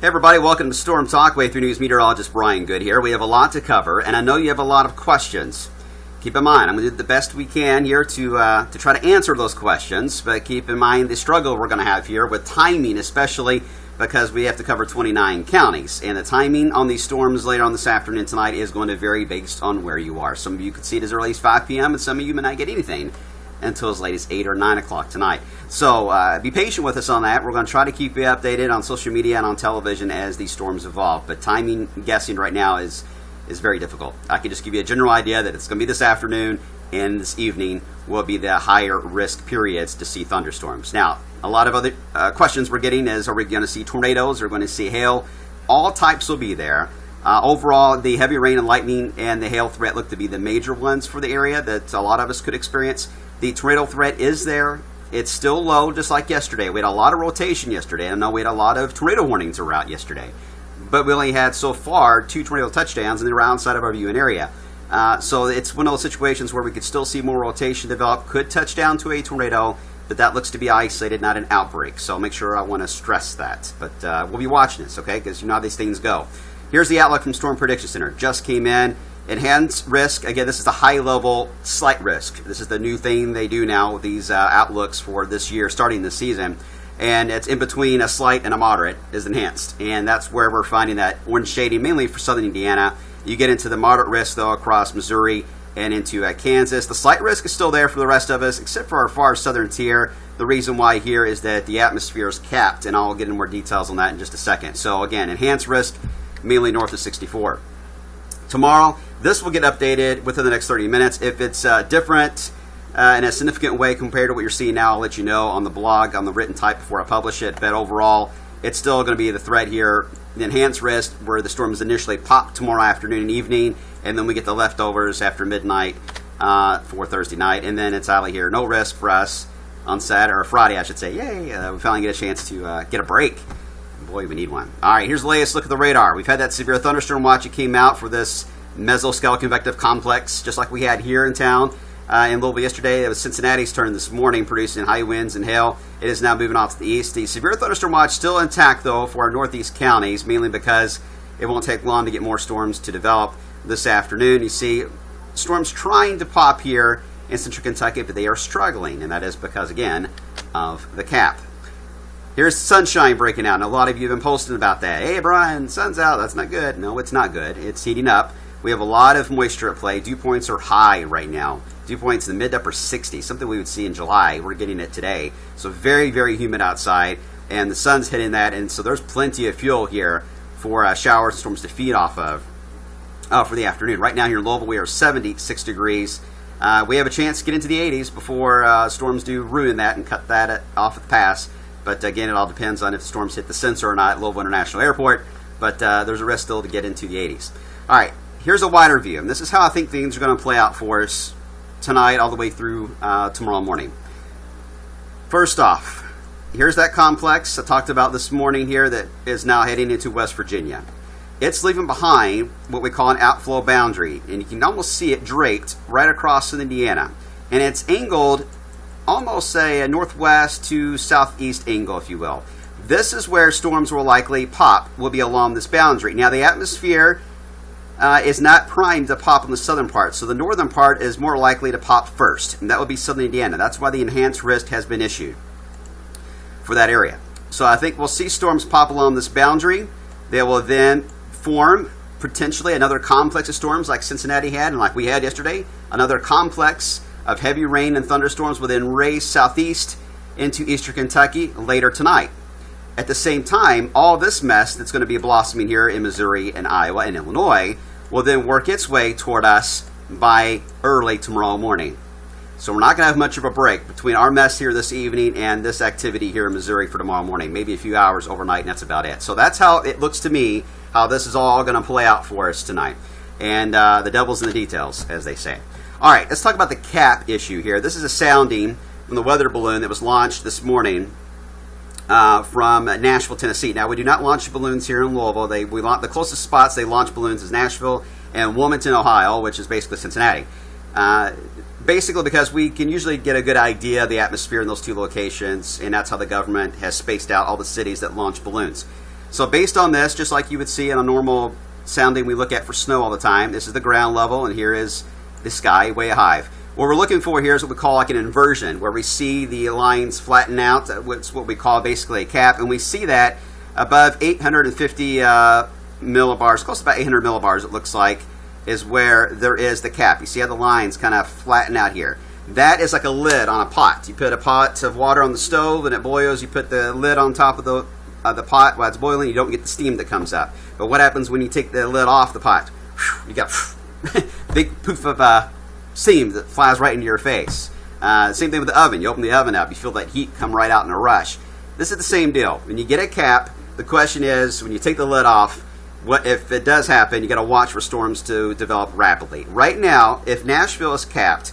Hey everybody, welcome to Storm Talk. Wave 3 News meteorologist Brian Good here. We have a lot to cover, and I know you have a lot of questions. Keep in mind, I'm going to do the best we can here to try to answer those questions, but keep in mind the struggle we're going to have here with timing, especially because we have to cover 29 counties, and the timing on these storms later on this afternoon tonight is going to vary based on where you are. Some of you could see it as early as 5 p.m., and some of you may not get anything until as late as 8 or 9 o'clock tonight. So be patient with us on that. We're going to try to keep you updated on social media and on television as these storms evolve. But timing, guessing right now is very difficult. I can just give you a general idea that it's going to be this afternoon and this evening will be the higher risk periods to see thunderstorms. Now, a lot of other questions we're getting is, are we going to see tornadoes? Are we going to see hail? All types will be there. Overall, the heavy rain and lightning and the hail threat look to be the major ones for the area that a lot of us could experience. The tornado threat is there. It's still low, just like yesterday. We had a lot of rotation yesterday. I know we had a lot of tornado warnings were out yesterday. But we only had, so far, 2 tornado touchdowns, and they were outside of our viewing area. So it's one of those situations where we could still see more rotation develop. Could touch down to a tornado, but that looks to be isolated, not an outbreak. So make sure I want to stress that. But we'll be watching this, okay, because you know how these things go. Here's the outlook from Storm Prediction Center. Just came in. Enhanced risk, again, this is the high-level slight risk. This is the new thing they do now with these outlooks for this year, starting this season. And it's in between a slight and a moderate is enhanced. And that's where we're finding that orange shading, mainly for southern Indiana. You get into the moderate risk, though, across Missouri and into Kansas. The slight risk is still there for the rest of us, except for our far southern tier. The reason why here is that the atmosphere is capped, and I'll get into more details on that in just a second. So, again, enhanced risk, mainly north of 64. Tomorrow, this will get updated within the next 30 minutes. If it's different in a significant way compared to what you're seeing now, I'll let you know on the blog, on the written type before I publish it. But overall, it's still going to be the threat here. The enhanced risk where the storms initially pop tomorrow afternoon and evening, and then we get the leftovers after midnight for Thursday night. And then it's out of here. No risk for us on Saturday, or Friday, I should say. Yay, we finally get a chance to get a break. Boy, we need one. All right, here's the latest look at the radar. We've had that severe thunderstorm watch. It came out for this mesoscale convective complex, just like we had here in town in Louisville yesterday. It was Cincinnati's turn this morning, producing high winds and hail. It is now moving off to the east. The severe thunderstorm watch still intact, though, for our northeast counties, mainly because it won't take long to get more storms to develop this afternoon. You see storms trying to pop here in central Kentucky, but they are struggling, and that is because, again, of the cap. Here's sunshine breaking out, and a lot of you have been posting about that. Hey, Brian, sun's out. That's not good. No, it's not good. It's heating up. We have a lot of moisture at play. Dew points are high right now. Dew points in the mid-upper 60s, something we would see in July. We're getting it today. So very, very humid outside, and the sun's hitting that, and so there's plenty of fuel here for showers and storms to feed off of for the afternoon. Right now here in Louisville, we are 76 degrees. We have a chance to get into the 80s before storms do ruin that and cut that off at the pass. But again, it all depends on if the storms hit the sensor or not at Louisville International Airport. But there's a risk still to get into the 80s. All right, here's a wider view. And this is how I think things are going to play out for us tonight all the way through tomorrow morning. First off, here's that complex I talked about this morning here that is now heading into West Virginia. It's leaving behind what we call an outflow boundary. And you can almost see it draped right across in Indiana. And it's angled almost say a northwest to southeast angle, if you will. This is where storms will likely pop, will be along this boundary. Now, the atmosphere is not primed to pop in the southern part, so the northern part is more likely to pop first, and that would be southern Indiana. That's why the enhanced risk has been issued for that area. So I think we'll see storms pop along this boundary. They will then form potentially another complex of storms like Cincinnati had and like we had yesterday, another complex of heavy rain and thunderstorms will then race southeast into eastern Kentucky later tonight. At the same time, all this mess that's going to be blossoming here in Missouri and Iowa and Illinois will then work its way toward us by early tomorrow morning. So we're not going to have much of a break between our mess here this evening and this activity here in Missouri for tomorrow morning. Maybe a few hours overnight, and that's about it. So that's how it looks to me, how this is all going to play out for us tonight. And the devil's in the details, as they say. All right, let's talk about the cap issue here. This is a sounding from the weather balloon that was launched this morning from Nashville, Tennessee. Now, we do not launch balloons here in Louisville. The closest spots they launch balloons is Nashville and Wilmington, Ohio, which is basically Cincinnati. Basically because we can usually get a good idea of the atmosphere in those two locations, and that's how the government has spaced out all the cities that launch balloons. So based on this, just like you would see in a normal sounding we look at for snow all the time, this is the ground level, and here is the sky way high. What we're looking for here is what we call like an inversion, where we see the lines flatten out. It's what we call basically a cap, and we see that above 850 millibars, close to about 800 millibars it looks like, is where there is the cap. You see how the lines kind of flatten out here. That is like a lid on a pot. You put a pot of water on the stove and it boils, you put the lid on top of the pot while it's boiling, you don't get the steam that comes up. But what happens when you take the lid off the pot? You got big poof of steam that flies right into your face. Same thing with the oven. You open the oven up, you feel that heat come right out in a rush. This is the same deal. When you get a cap, the question is, when you take the lid off, what if it does happen, you got to watch for storms to develop rapidly. Right now, if Nashville is capped,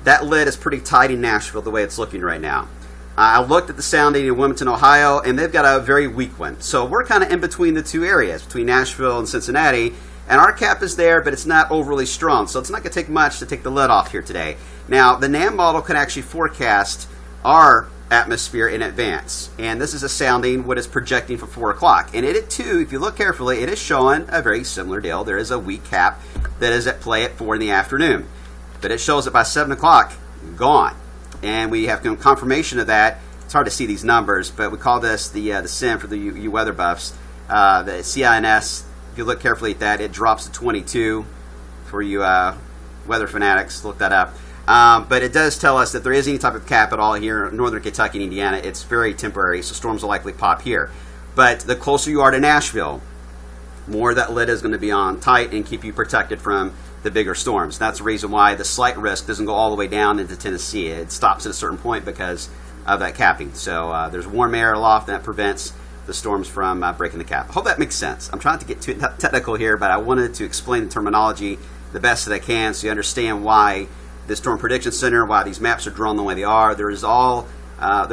that lid is pretty tight in Nashville the way it's looking right now. I looked at the sounding in Wilmington, Ohio, and they've got a very weak one. So we're kind of in between the two areas, between Nashville and Cincinnati, and our cap is there, but it's not overly strong. So it's not going to take much to take the lid off here today. Now, the NAM model can actually forecast our atmosphere in advance. And this is a sounding what is projecting for 4 o'clock. And it too, if you look carefully, it is showing a very similar deal. There is a weak cap that is at play at 4 in the afternoon. But it shows that by 7 o'clock, gone. And we have confirmation of that. It's hard to see these numbers, but we call this the SIN for the you weather buffs. The CINS, if you look carefully at that, it drops to 22 for you weather fanatics. Look that up. But it does tell us that there is any type of cap at all here in northern Kentucky and Indiana. It's very temporary, so storms will likely pop here. But the closer you are to Nashville, more that lid is going to be on tight and keep you protected from the bigger storms. That's the reason why the slight risk doesn't go all the way down into Tennessee. It stops at a certain point because of that capping. So there's warm air aloft that prevents the storms from breaking the cap. I hope that makes sense. I'm trying to get too technical here, but I wanted to explain the terminology the best that I can so you understand why the Storm Prediction Center, why these maps are drawn the way they are. There's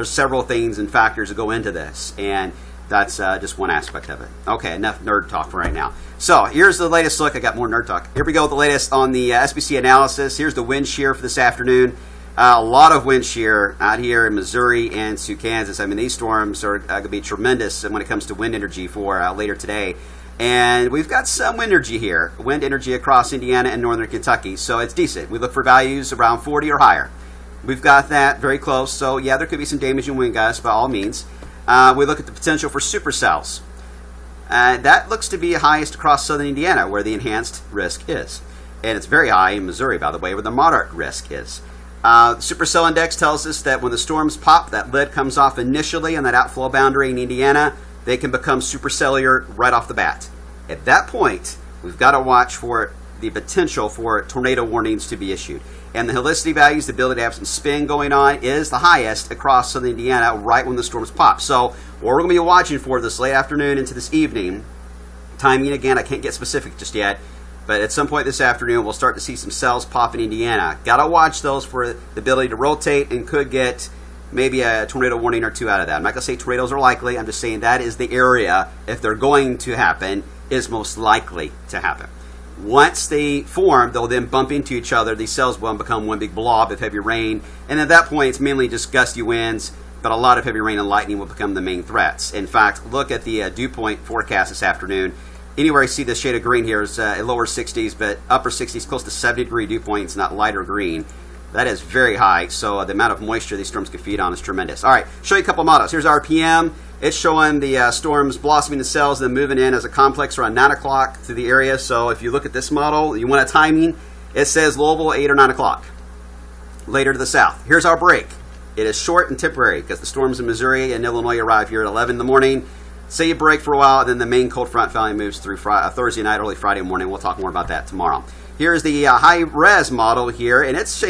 several things and factors that go into this, and that's just one aspect of it. Okay, enough nerd talk for right now. So here's the latest look. I got more nerd talk. Here we go with the latest on the SPC analysis. Here's the wind shear for this afternoon. A lot of wind shear out here in Missouri and to Kansas. I mean, these storms are going to be tremendous when it comes to wind energy for later today. And we've got some wind energy across Indiana and northern Kentucky, so it's decent. We look for values around 40 or higher. We've got that very close, so yeah, there could be some damaging wind gusts by all means. We look at the potential for supercells. That looks to be highest across southern Indiana, where the enhanced risk is. And it's very high in Missouri, by the way, where the moderate risk is. Supercell index tells us that when the storms pop, that lid comes off initially on that outflow boundary in Indiana, they can become supercellular right off the bat. At that point, we've got to watch for the potential for tornado warnings to be issued. And the helicity values, the ability to have some spin going on, is the highest across southern Indiana right when the storms pop. So what we're going to be watching for this late afternoon into this evening, timing again, I can't get specific just yet, but at some point this afternoon, we'll start to see some cells pop in Indiana. Got to watch those for the ability to rotate and could get maybe a tornado warning or two out of that. I'm not going to say tornadoes are likely. I'm just saying that is the area, if they're going to happen, is most likely to happen. Once they form, they'll then bump into each other. These cells will become one big blob of heavy rain. And at that point, it's mainly just gusty winds, but a lot of heavy rain and lightning will become the main threats. In fact, look at the dew point forecast this afternoon. Anywhere you see this shade of green here is lower 60s, but upper 60s, close to 70-degree dew points, not lighter green. That is very high, so the amount of moisture these storms can feed on is tremendous. All right, show you a couple models. Here's RPM. It's showing the storms blossoming the cells and then moving in as a complex around 9 o'clock through the area. So if you look at this model, you want a timing, it says Louisville 8 or 9 o'clock. Later to the south. Here's our break. It is short and temporary because the storms in Missouri and Illinois arrive here at 11 in the morning. Say you break for a while, and then the main cold front finally moves through Thursday night, early Friday morning. We'll talk more about that tomorrow. Here's the high-res model here, and it's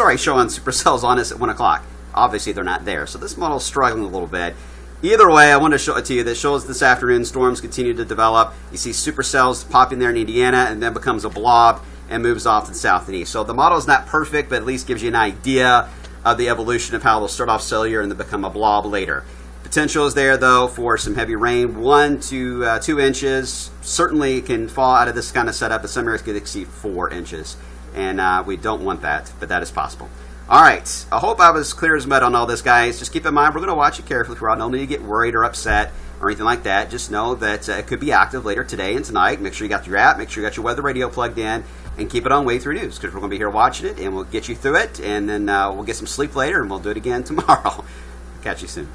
already showing supercells on us at 1 o'clock. Obviously, they're not there, so this model is struggling a little bit. Either way, I want to show it to you. That shows this afternoon storms continue to develop. You see supercells popping there in Indiana, and then becomes a blob and moves off to the south and east. So the model is not perfect, but at least gives you an idea of the evolution of how they'll start off cellular and then become a blob later. Potential is there, though, for some heavy rain, 1 to 2 inches. Certainly can fall out of this kind of setup, but some areas could exceed 4 inches. And we don't want that, but that is possible. All right, I hope I was clear as mud on all this, guys. Just keep in mind, we're going to watch it carefully throughout. No need to get worried or upset. or anything like that, just know that it could be active later today and tonight. Make sure you got your app, make sure you got your weather radio plugged in, and keep it on Wave 3 News, because we're going to be here watching it, and we'll get you through it, and then we'll get some sleep later, and we'll do it again tomorrow. Catch you soon.